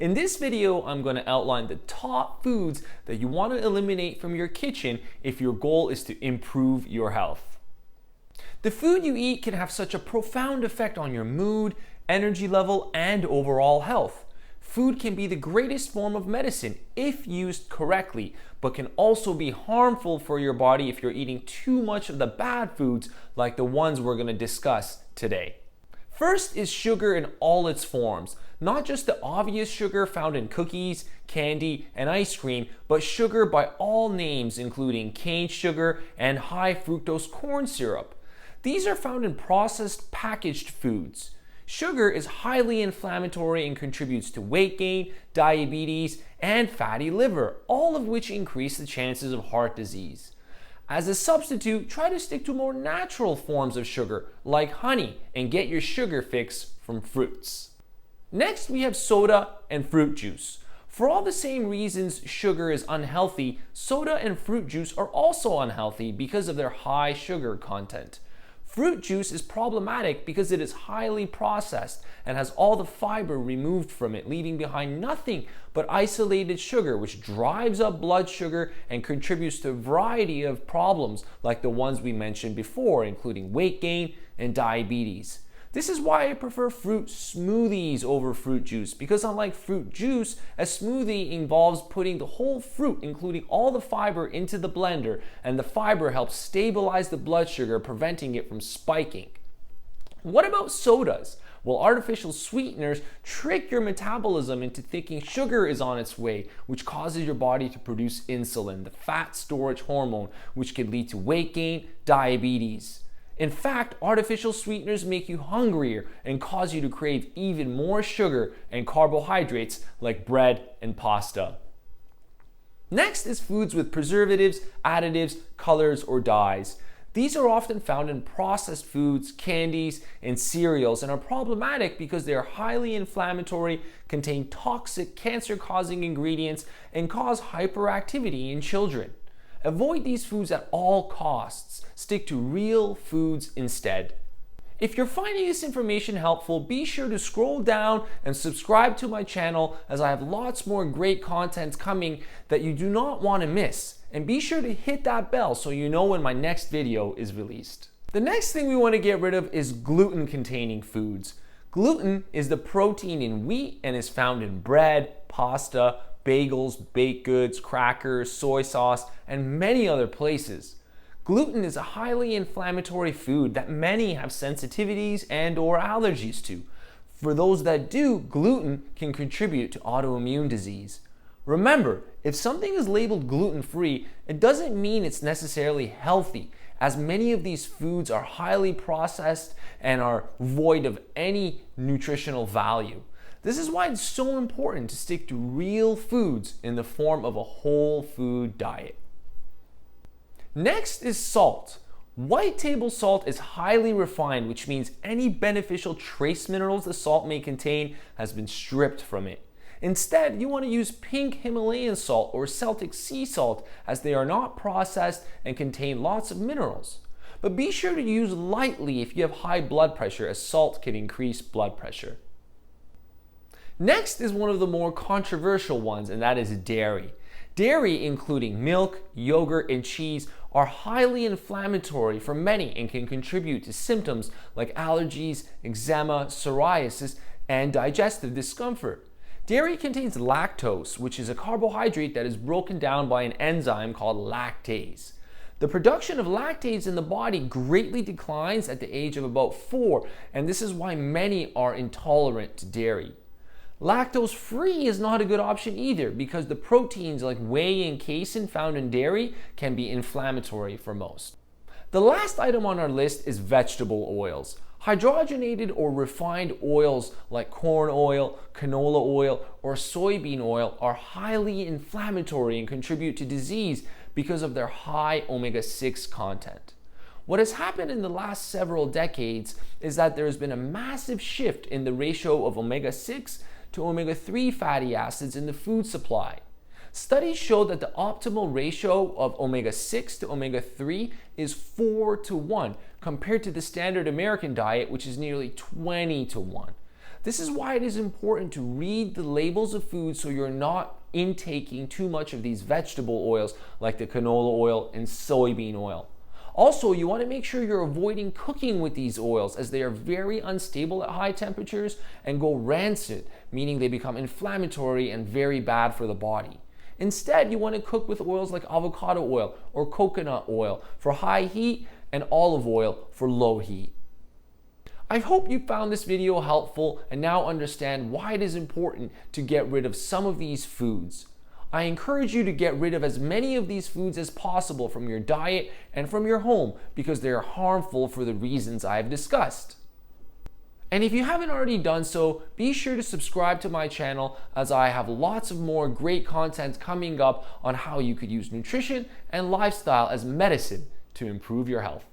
In this video, I'm going to outline the top foods that you want to eliminate from your kitchen if your goal is to improve your health. The food you eat can have such a profound effect on your mood, energy level, and overall health. Food can be the greatest form of medicine if used correctly, but can also be harmful for your body if you're eating too much of the bad foods like the ones we're going to discuss today. First is sugar in all its forms, not just the obvious sugar found in cookies, candy, and ice cream, but sugar by all names including cane sugar and high fructose corn syrup. These are found in processed packaged foods. Sugar is highly inflammatory and contributes to weight gain, diabetes, and fatty liver, all of which increase the chances of heart disease. As a substitute, try to stick to more natural forms of sugar, like honey, and get your sugar fix from fruits. Next, we have soda and fruit juice. For all the same reasons sugar is unhealthy, soda and fruit juice are also unhealthy because of their high sugar content. Fruit juice is problematic because it is highly processed and has all the fiber removed from it, leaving behind nothing but isolated sugar, which drives up blood sugar and contributes to a variety of problems like the ones we mentioned before, including weight gain and diabetes. This is why I prefer fruit smoothies over fruit juice, because unlike fruit juice, a smoothie involves putting the whole fruit, including all the fiber, into the blender, and the fiber helps stabilize the blood sugar, preventing it from spiking. What about sodas? Well, artificial sweeteners trick your metabolism into thinking sugar is on its way, which causes your body to produce insulin, the fat storage hormone, which can lead to weight gain, diabetes. In fact, artificial sweeteners make you hungrier and cause you to crave even more sugar and carbohydrates like bread and pasta. Next is foods with preservatives, additives, colors, or dyes. These are often found in processed foods, candies, and cereals and are problematic because they are highly inflammatory, contain toxic, cancer-causing ingredients, and cause hyperactivity in children. Avoid these foods at all costs. Stick to real foods instead. If you're finding this information helpful, be sure to scroll down and subscribe to my channel, as I have lots more great content coming that you do not want to miss. And be sure to hit that bell so you know when my next video is released. The next thing we want to get rid of is gluten-containing foods. Gluten is the protein in wheat and is found in bread, pasta, bagels, baked goods, crackers, soy sauce, and many other places. Gluten is a highly inflammatory food that many have sensitivities and/or allergies to. For those that do, gluten can contribute to autoimmune disease. Remember, if something is labeled gluten-free, it doesn't mean it's necessarily healthy, as many of these foods are highly processed and are void of any nutritional value. This is why it's so important to stick to real foods in the form of a whole food diet. Next is salt. White table salt is highly refined, which means any beneficial trace minerals the salt may contain has been stripped from it. Instead, you want to use pink Himalayan salt or Celtic sea salt, as they are not processed and contain lots of minerals. But be sure to use lightly if you have high blood pressure, as salt can increase blood pressure. Next is one of the more controversial ones, and that is dairy. Dairy, including milk, yogurt, and cheese, are highly inflammatory for many and can contribute to symptoms like allergies, eczema, psoriasis, and digestive discomfort. Dairy contains lactose, which is a carbohydrate that is broken down by an enzyme called lactase. The production of lactase in the body greatly declines at the age of about 4, and this is why many are intolerant to dairy. Lactose-free is not a good option either, because the proteins like whey and casein found in dairy can be inflammatory for most. The last item on our list is vegetable oils. Hydrogenated or refined oils like corn oil, canola oil, or soybean oil are highly inflammatory and contribute to disease because of their high omega-6 content. What has happened in the last several decades is that there has been a massive shift in the ratio of omega-6 to omega-3 fatty acids in the food supply. Studies show that the optimal ratio of omega-6 to omega-3 is 4 to 1, compared to the standard American diet, which is nearly 20 to 1. This is why it is important to read the labels of foods so you're not intaking too much of these vegetable oils like the canola oil and soybean oil. Also, you want to make sure you're avoiding cooking with these oils as they are very unstable at high temperatures and go rancid, meaning they become inflammatory and very bad for the body. Instead, you want to cook with oils like avocado oil or coconut oil for high heat and olive oil for low heat. I hope you found this video helpful and now understand why it is important to get rid of some of these foods. I encourage you to get rid of as many of these foods as possible from your diet and from your home because they are harmful for the reasons I have discussed. And if you haven't already done so, be sure to subscribe to my channel as I have lots of more great content coming up on how you could use nutrition and lifestyle as medicine to improve your health.